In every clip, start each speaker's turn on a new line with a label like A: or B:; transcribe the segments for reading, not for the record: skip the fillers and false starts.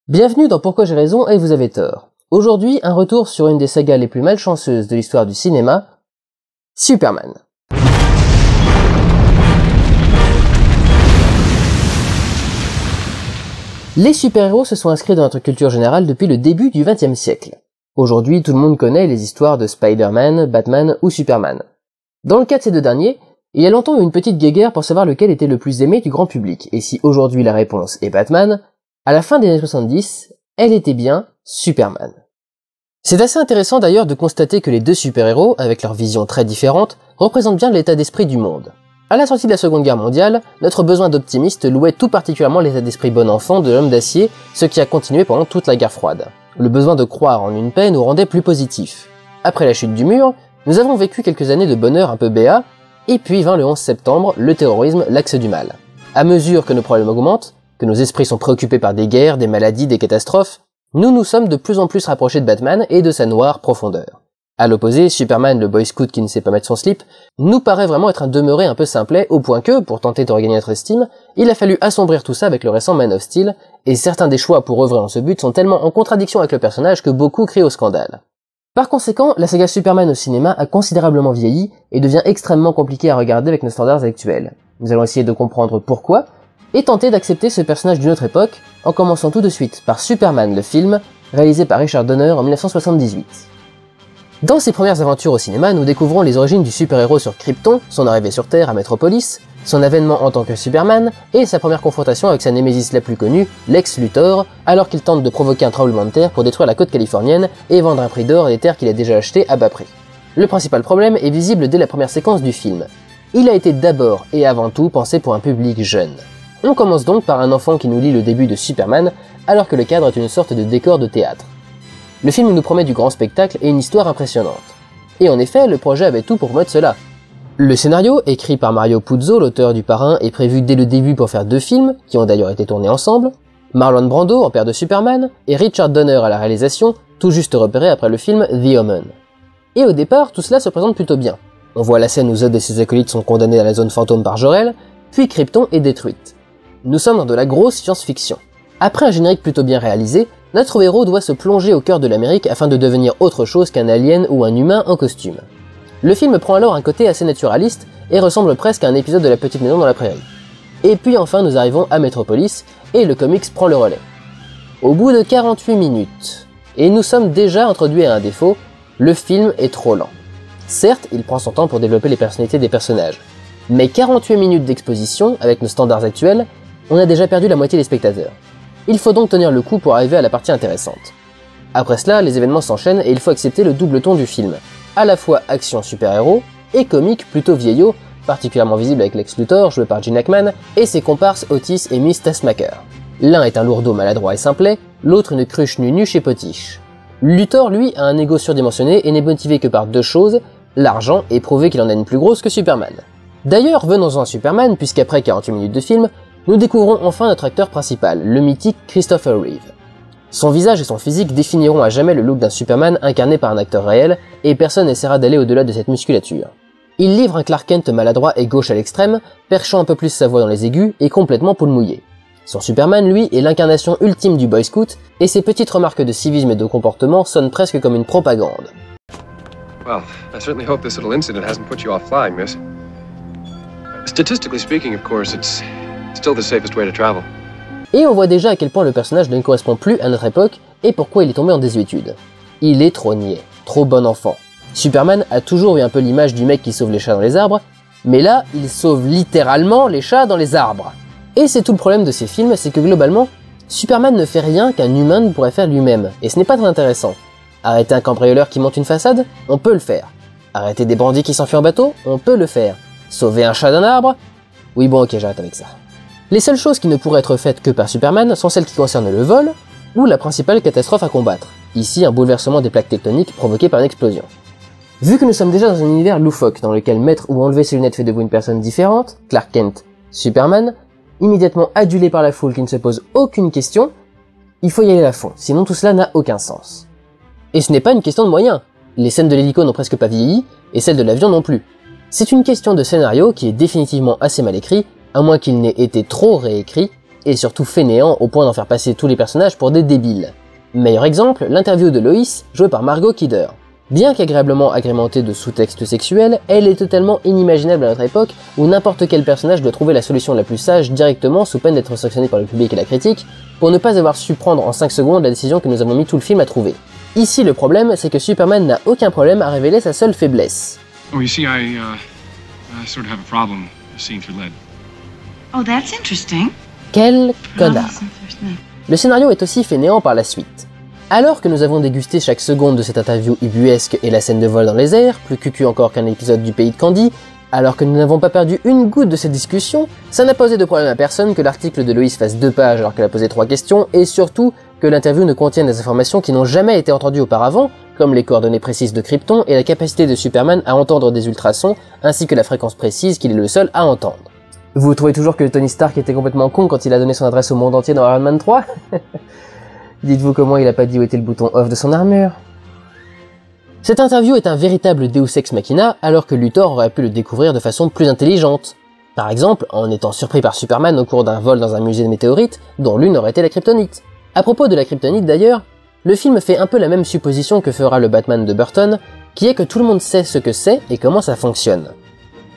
A: Bienvenue dans Pourquoi j'ai raison et vous avez tort. Aujourd'hui, un retour sur une des sagas les plus malchanceuses de l'histoire du cinéma, Superman. Les super-héros se sont inscrits dans notre culture générale depuis le début du XXe siècle. Aujourd'hui, tout le monde connaît les histoires de Spider-Man, Batman ou Superman. Dans le cas de ces deux derniers, il y a longtemps eu une petite guéguerre pour savoir lequel était le plus aimé du grand public, et si aujourd'hui la réponse est Batman, à la fin des années 70, elle était bien Superman. C'est assez intéressant d'ailleurs de constater que les deux super-héros, avec leurs visions très différentes, représentent bien l'état d'esprit du monde. À la sortie de la Seconde Guerre mondiale, notre besoin d'optimiste louait tout particulièrement l'état d'esprit bon enfant de l'homme d'acier, ce qui a continué pendant toute la guerre froide. Le besoin de croire en une paix nous rendait plus positifs. Après la chute du mur, nous avons vécu quelques années de bonheur un peu béat, et puis vint le 11 septembre, le terrorisme, l'axe du mal. À mesure que nos problèmes augmentent, que nos esprits sont préoccupés par des guerres, des maladies, des catastrophes, nous nous sommes de plus en plus rapprochés de Batman et de sa noire profondeur. À l'opposé, Superman, le boy scout qui ne sait pas mettre son slip, nous paraît vraiment être un demeuré un peu simplet, au point que, pour tenter de regagner notre estime, il a fallu assombrir tout ça avec le récent Man of Steel, et certains des choix pour œuvrer en ce but sont tellement en contradiction avec le personnage que beaucoup crient au scandale. Par conséquent, la saga Superman au cinéma a considérablement vieilli et devient extrêmement compliquée à regarder avec nos standards actuels. Nous allons essayer de comprendre pourquoi, et tenter d'accepter ce personnage d'une autre époque, en commençant tout de suite par Superman le film, réalisé par Richard Donner en 1978. Dans ses premières aventures au cinéma, nous découvrons les origines du super-héros sur Krypton, son arrivée sur Terre à Metropolis, son avènement en tant que Superman, et sa première confrontation avec sa némésis la plus connue, Lex Luthor, alors qu'il tente de provoquer un tremblement de terre pour détruire la côte californienne et vendre un prix d'or des terres qu'il a déjà achetées à bas prix. Le principal problème est visible dès la première séquence du film. Il a été d'abord et avant tout pensé pour un public jeune. On commence donc par un enfant qui nous lit le début de Superman, alors que le cadre est une sorte de décor de théâtre. Le film nous promet du grand spectacle et une histoire impressionnante. Et en effet, le projet avait tout pour promettre cela. Le scénario, écrit par Mario Puzo, l'auteur du Parrain, est prévu dès le début pour faire deux films, qui ont d'ailleurs été tournés ensemble, Marlon Brando en père de Superman, et Richard Donner à la réalisation, tout juste repéré après le film The Omen. Et au départ, tout cela se présente plutôt bien. On voit la scène où Zod et ses acolytes sont condamnés à la zone fantôme par Jor-El, puis Krypton est détruite. Nous sommes dans de la grosse science-fiction. Après un générique plutôt bien réalisé, notre héros doit se plonger au cœur de l'Amérique afin de devenir autre chose qu'un alien ou un humain en costume. Le film prend alors un côté assez naturaliste et ressemble presque à un épisode de La Petite Maison dans la Prairie. Et puis enfin nous arrivons à Metropolis et le comics prend le relais. Au bout de 48 minutes, et nous sommes déjà introduits à un défaut, le film est trop lent. Certes, il prend son temps pour développer les personnalités des personnages, mais 48 minutes d'exposition, avec nos standards actuels, on a déjà perdu la moitié des spectateurs. Il faut donc tenir le coup pour arriver à la partie intéressante. Après cela, les événements s'enchaînent et il faut accepter le double ton du film. À la fois action super-héros et comique plutôt vieillot, particulièrement visible avec Lex Luthor, joué par Gene Hackman, et ses comparses Otis et Miss Taskmaster. L'un est un lourdeau maladroit et simplet, l'autre une cruche nunuche et potiche. Luthor, lui, a un ego surdimensionné et n'est motivé que par deux choses, l'argent et prouver qu'il en a une plus grosse que Superman. D'ailleurs, venons-en à Superman, puisqu'après 48 minutes de film, nous découvrons enfin notre acteur principal, le mythique Christopher Reeve. Son visage et son physique définiront à jamais le look d'un Superman incarné par un acteur réel, et personne n'essaiera d'aller au-delà de cette musculature. Il livre un Clark Kent maladroit et gauche à l'extrême, perchant un peu plus sa voix dans les aigus et complètement poule mouillée. Son Superman, lui, est l'incarnation ultime du boy scout, et ses petites remarques de civisme et de comportement sonnent presque comme une propagande.
B: Well, I certainly hope this little incident hasn't put you off flying, miss. Statistically speaking, of course, it's still the safest way to travel.
A: Et on voit déjà à quel point le personnage ne correspond plus à notre époque et pourquoi il est tombé en désuétude. Il est trop niais, trop bon enfant. Superman a toujours eu un peu l'image du mec qui sauve les chats dans les arbres, mais là, il sauve littéralement les chats dans les arbres. Et c'est tout le problème de ces films, c'est que globalement, Superman ne fait rien qu'un humain ne pourrait faire lui-même, et ce n'est pas très intéressant. Arrêter un cambrioleur qui monte une façade, on peut le faire. Arrêter des bandits qui s'enfuient en bateau, on peut le faire. Sauver un chat d'un arbre? Oui bon ok, j'arrête avec ça. Les seules choses qui ne pourraient être faites que par Superman sont celles qui concernent le vol, ou la principale catastrophe à combattre. Ici, un bouleversement des plaques tectoniques provoqué par une explosion. Vu que nous sommes déjà dans un univers loufoque dans lequel mettre ou enlever ses lunettes fait de vous une personne différente, Clark Kent, Superman, immédiatement adulé par la foule qui ne se pose aucune question, il faut y aller à fond, sinon tout cela n'a aucun sens. Et ce n'est pas une question de moyens. Les scènes de l'hélico n'ont presque pas vieilli, et celles de l'avion non plus. C'est une question de scénario qui est définitivement assez mal écrit, à moins qu'il n'ait été trop réécrit, et surtout fainéant au point d'en faire passer tous les personnages pour des débiles. Meilleur exemple, l'interview de Lois, jouée par Margot Kidder. Bien qu'agréablement agrémentée de sous-textes sexuels, elle est totalement inimaginable à notre époque où n'importe quel personnage doit trouver la solution la plus sage directement sous peine d'être sanctionné par le public et la critique pour ne pas avoir su prendre en 5 secondes la décision que nous avons mis tout le film à trouver. Ici le problème, c'est que Superman n'a aucun problème à révéler sa seule faiblesse.
B: Oh, you see, I sort of have a problem seeing through lead.
C: Oh, that's interesting.
A: Quel connard. Le scénario est aussi fainéant par la suite. Alors que nous avons dégusté chaque seconde de cette interview ubuesque et la scène de vol dans les airs, plus cucu encore qu'un épisode du Pays de Candy, alors que nous n'avons pas perdu une goutte de cette discussion, ça n'a posé de problème à personne que l'article de Loïs fasse 2 pages alors qu'elle a posé 3 questions, et surtout que l'interview ne contienne des informations qui n'ont jamais été entendues auparavant, comme les coordonnées précises de Krypton et la capacité de Superman à entendre des ultrasons, ainsi que la fréquence précise qu'il est le seul à entendre. Vous trouvez toujours que Tony Stark était complètement con quand il a donné son adresse au monde entier dans Iron Man 3 ? Dites-vous comment il a pas dit où était le bouton off de son armure. Cette interview est un véritable Deus Ex Machina, alors que Luthor aurait pu le découvrir de façon plus intelligente. Par exemple, en étant surpris par Superman au cours d'un vol dans un musée de météorites, dont l'une aurait été la kryptonite. À propos de la kryptonite d'ailleurs, le film fait un peu la même supposition que fera le Batman de Burton, qui est que tout le monde sait ce que c'est et comment ça fonctionne.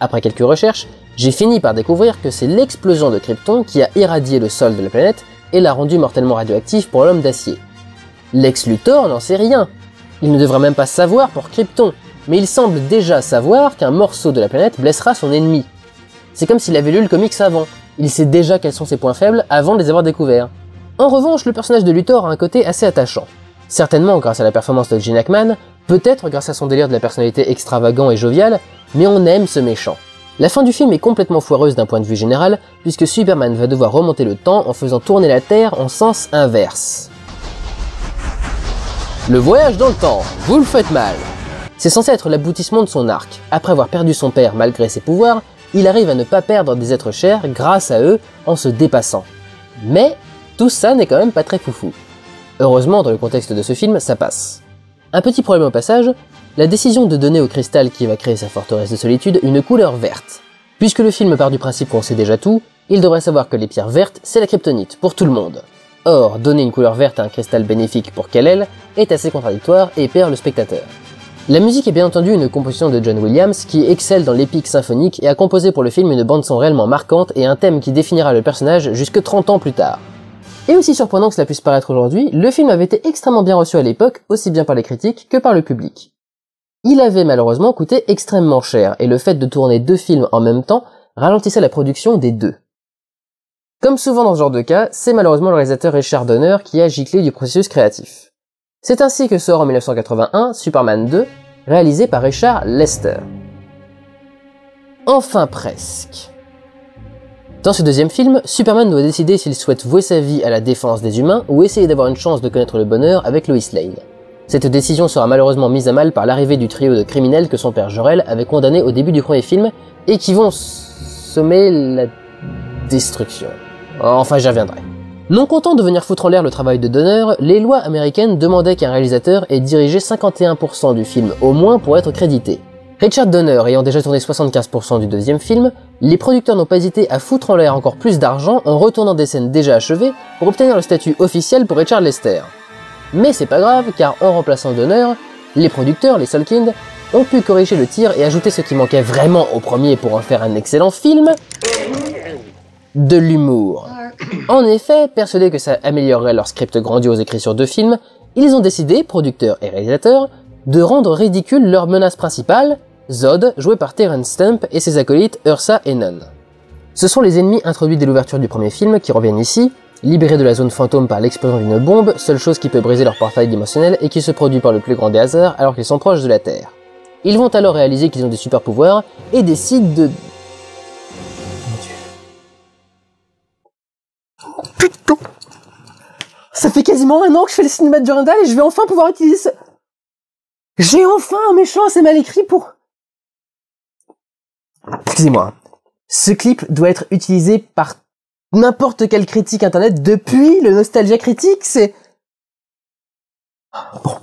A: Après quelques recherches, j'ai fini par découvrir que c'est l'explosion de Krypton qui a irradié le sol de la planète et l'a rendu mortellement radioactif pour l'homme d'acier. Lex Luthor n'en sait rien. Il ne devrait même pas savoir pour Krypton, mais il semble déjà savoir qu'un morceau de la planète blessera son ennemi. C'est comme s'il avait lu le comics avant. Il sait déjà quels sont ses points faibles avant de les avoir découverts. En revanche, le personnage de Luthor a un côté assez attachant. Certainement grâce à la performance de Gene Hackman, peut-être grâce à son délire de la personnalité extravagant et joviale, mais on aime ce méchant. La fin du film est complètement foireuse d'un point de vue général, puisque Superman va devoir remonter le temps en faisant tourner la Terre en sens inverse. Le voyage dans le temps, vous le faites mal. C'est censé être l'aboutissement de son arc. Après avoir perdu son père malgré ses pouvoirs, il arrive à ne pas perdre des êtres chers grâce à eux en se dépassant. Mais tout ça n'est quand même pas très foufou. Heureusement, dans le contexte de ce film, ça passe. Un petit problème au passage, la décision de donner au cristal qui va créer sa forteresse de solitude une couleur verte. Puisque le film part du principe qu'on sait déjà tout, il devrait savoir que les pierres vertes, c'est la kryptonite, pour tout le monde. Or, donner une couleur verte à un cristal bénéfique pour Kal-El est assez contradictoire et perd le spectateur. La musique est bien entendu une composition de John Williams qui excelle dans l'épique symphonique et a composé pour le film une bande-son réellement marquante et un thème qui définira le personnage jusque 30 ans plus tard. Et aussi surprenant que cela puisse paraître aujourd'hui, le film avait été extrêmement bien reçu à l'époque, aussi bien par les critiques que par le public. Il avait malheureusement coûté extrêmement cher, et le fait de tourner 2 films en même temps ralentissait la production des 2. Comme souvent dans ce genre de cas, c'est malheureusement le réalisateur Richard Donner qui a giclé du processus créatif. C'est ainsi que sort en 1981 Superman 2, réalisé par Richard Lester. Enfin presque. Dans ce deuxième film, Superman doit décider s'il souhaite vouer sa vie à la défense des humains ou essayer d'avoir une chance de connaître le bonheur avec Lois Lane. Cette décision sera malheureusement mise à mal par l'arrivée du trio de criminels que son père Jor-El avait condamné au début du premier film et qui vont semer la destruction. Enfin, j'y reviendrai. Non content de venir foutre en l'air le travail de Donner, les lois américaines demandaient qu'un réalisateur ait dirigé 51% du film au moins pour être crédité. Richard Donner ayant déjà tourné 75% du deuxième film, les producteurs n'ont pas hésité à foutre en l'air encore plus d'argent en retournant des scènes déjà achevées pour obtenir le statut officiel pour Richard Lester. Mais c'est pas grave, car en remplaçant Donner, les producteurs, les Salkind, ont pu corriger le tir et ajouter ce qui manquait vraiment au premier pour en faire un excellent film, de l'humour. En effet, persuadés que ça améliorerait leur script grandiose écrit sur 2 films, ils ont décidé, producteurs et réalisateurs, de rendre ridicule leur menace principale, Zod, joué par Terrence Stamp et ses acolytes Ursa et Nun. Ce sont les ennemis introduits dès l'ouverture du premier film qui reviennent ici, libérés de la zone fantôme par l'explosion d'une bombe, seule chose qui peut briser leur portail dimensionnel et qui se produit par le plus grand des hasards alors qu'ils sont proches de la Terre. Ils vont alors réaliser qu'ils ont des super pouvoirs et décident de... Putain! Ça fait quasiment 1 an que je fais le cinéma de Durandal et je vais enfin pouvoir utiliser ce... J'ai enfin un méchant assez mal écrit pour... Excusez-moi. Ce clip doit être utilisé par n'importe quel critique internet depuis le Nostalgia Critique, c'est... Bon.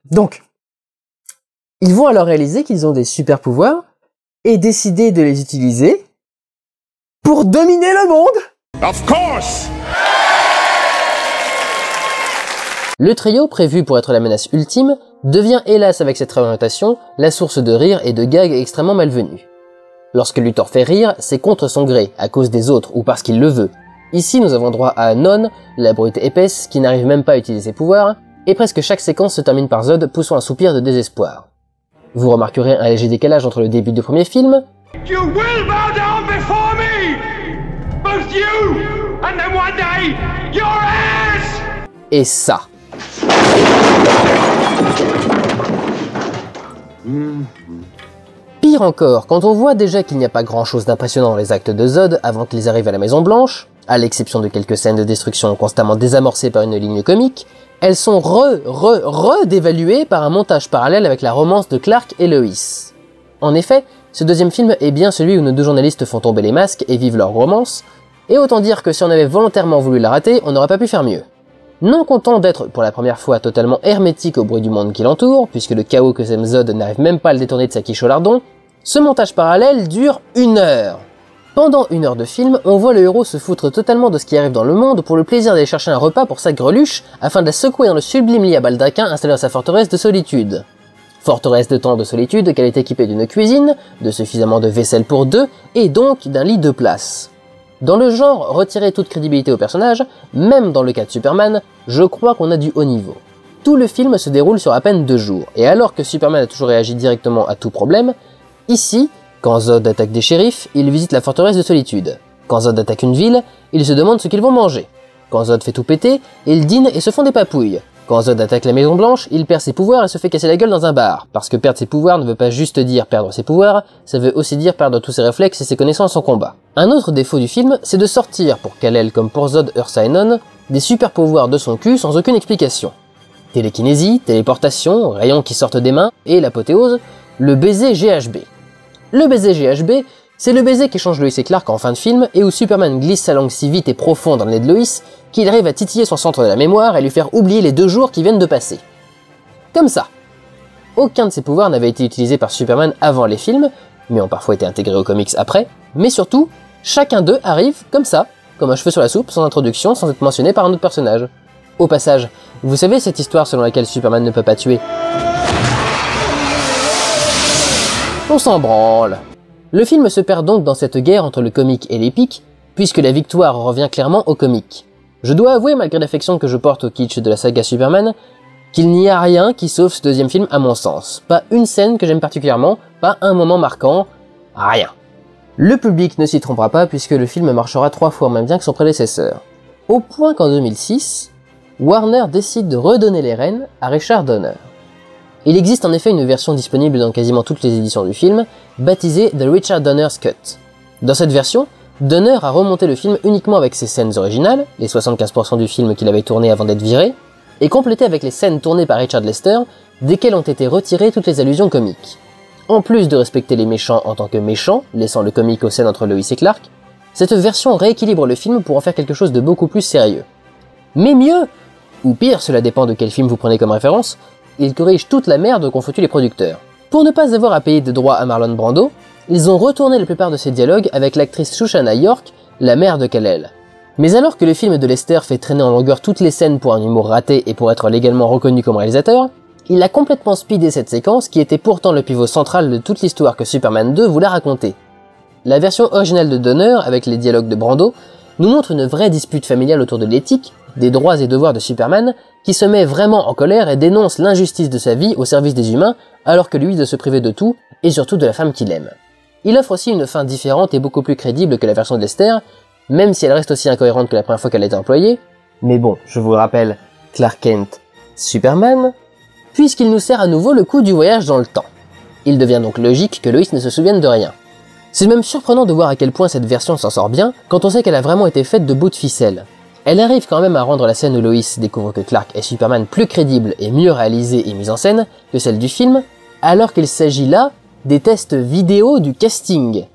A: Donc, ils vont alors réaliser qu'ils ont des super pouvoirs et décider de les utiliser pour dominer le monde.
D: Of course!
A: Le trio, prévu pour être la menace ultime, devient hélas avec cette réorientation la source de rire et de gags extrêmement malvenus. Lorsque Luthor fait rire, c'est contre son gré, à cause des autres ou parce qu'il le veut. Ici, nous avons droit à Non, la brute épaisse qui n'arrive même pas à utiliser ses pouvoirs, et presque chaque séquence se termine par Zod poussant un soupir de désespoir. Vous remarquerez un léger décalage entre le début du premier film,
D: You will bow down before me! Both you, and then one day, your ass!
A: et ça. Pire encore, quand on voit déjà qu'il n'y a pas grand chose d'impressionnant dans les actes de Zod avant qu'ils arrivent à la Maison Blanche, à l'exception de quelques scènes de destruction constamment désamorcées par une ligne comique, elles sont redévaluées par un montage parallèle avec la romance de Clark et Lois. En effet, ce deuxième film est bien celui où nos deux journalistes font tomber les masques et vivent leur romance, et autant dire que si on avait volontairement voulu la rater, on n'aurait pas pu faire mieux. Non content d'être pour la première fois totalement hermétique au bruit du monde qui l'entoure, puisque le chaos que sème Zod n'arrive même pas à le détourner de sa quiche au lardon, ce montage parallèle dure 1 heure. Pendant 1 heure de film, on voit le héros se foutre totalement de ce qui arrive dans le monde pour le plaisir d'aller chercher un repas pour sa greluche afin de la secouer dans le sublime lit à baldaquin installé dans sa forteresse de solitude. Forteresse de temps de solitude qu'elle est équipée d'une cuisine, de suffisamment de vaisselle pour 2 et donc d'un lit de place. Dans le genre retirer toute crédibilité au personnage, même dans le cas de Superman, je crois qu'on a du haut niveau. Tout le film se déroule sur à peine 2 jours, et alors que Superman a toujours réagi directement à tout problème, ici, quand Zod attaque des shérifs, il visite la forteresse de solitude. Quand Zod attaque une ville, il se demande ce qu'ils vont manger. Quand Zod fait tout péter, ils dînent et se font des papouilles. Quand Zod attaque la Maison Blanche, il perd ses pouvoirs et se fait casser la gueule dans un bar. Parce que perdre ses pouvoirs ne veut pas juste dire perdre ses pouvoirs, ça veut aussi dire perdre tous ses réflexes et ses connaissances en combat. Un autre défaut du film, c'est de sortir, pour Kal-El comme pour Zod, Ursa et Non, des super pouvoirs de son cul sans aucune explication. Télékinésie, téléportation, rayons qui sortent des mains, et l'apothéose, le baiser GHB. Le baiser GHB, c'est le baiser qui change Lois et Clark en fin de film et où Superman glisse sa langue si vite et profond dans le nez de Lois qu'il arrive à titiller son centre de la mémoire et lui faire oublier les 2 jours qui viennent de passer. Comme ça. Aucun de ces pouvoirs n'avait été utilisé par Superman avant les films, mais ont parfois été intégrés aux comics après, mais surtout, chacun d'eux arrive comme ça, comme un cheveu sur la soupe, sans introduction, sans être mentionné par un autre personnage. Au passage, vous savez cette histoire selon laquelle Superman ne peut pas tuer? On s'en branle. Le film se perd donc dans cette guerre entre le comique et l'épique, puisque la victoire revient clairement au comique. Je dois avouer, malgré l'affection que je porte au kitsch de la saga Superman, qu'il n'y a rien qui sauve ce deuxième film à mon sens. Pas une scène que j'aime particulièrement, pas un moment marquant, rien. Le public ne s'y trompera pas puisque le film marchera 3 fois moins bien que son prédécesseur. Au point qu'en 2006, Warner décide de redonner les rênes à Richard Donner. Il existe en effet une version disponible dans quasiment toutes les éditions du film, baptisée The Richard Donner's Cut. Dans cette version, Donner a remonté le film uniquement avec ses scènes originales, les 75% du film qu'il avait tourné avant d'être viré, et complété avec les scènes tournées par Richard Lester, desquelles ont été retirées toutes les allusions comiques. En plus de respecter les méchants en tant que méchants, laissant le comique aux scènes entre Lois et Clark, cette version rééquilibre le film pour en faire quelque chose de beaucoup plus sérieux. Mais mieux, ou pire, cela dépend de quel film vous prenez comme référence, il corrige toute la merde qu'ont foutu les producteurs. Pour ne pas avoir à payer de droits à Marlon Brando, ils ont retourné la plupart de ses dialogues avec l'actrice Shoshana York, la mère de Kal-El. Mais alors que le film de Lester fait traîner en longueur toutes les scènes pour un humour raté et pour être légalement reconnu comme réalisateur, il a complètement speedé cette séquence qui était pourtant le pivot central de toute l'histoire que Superman 2 voulait raconter. La version originale de Donner, avec les dialogues de Brando, nous montre une vraie dispute familiale autour de l'éthique, des droits et devoirs de Superman, qui se met vraiment en colère et dénonce l'injustice de sa vie au service des humains, alors que lui doit se priver de tout, et surtout de la femme qu'il aime. Il offre aussi une fin différente et beaucoup plus crédible que la version de Lester, même si elle reste aussi incohérente que la première fois qu'elle a été employée. Mais bon, je vous rappelle, Clark Kent, Superman, puisqu'il nous sert à nouveau le coup du voyage dans le temps. Il devient donc logique que Lois ne se souvienne de rien. C'est même surprenant de voir à quel point cette version s'en sort bien, quand on sait qu'elle a vraiment été faite de bouts de ficelle. Elle arrive quand même à rendre la scène où Lois découvre que Clark est Superman plus crédible et mieux réalisée et mise en scène que celle du film, alors qu'il s'agit là des tests vidéo du casting.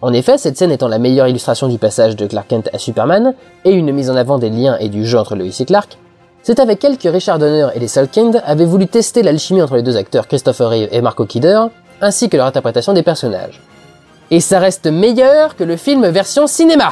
A: En effet, cette scène étant la meilleure illustration du passage de Clark Kent à Superman, et une mise en avant des liens et du jeu entre Lois et Clark, c'est avec elle que Richard Donner et les Salkind avaient voulu tester l'alchimie entre les deux acteurs Christopher Reeve et Marco Kidder, ainsi que leur interprétation des personnages. Et ça reste meilleur que le film version cinéma!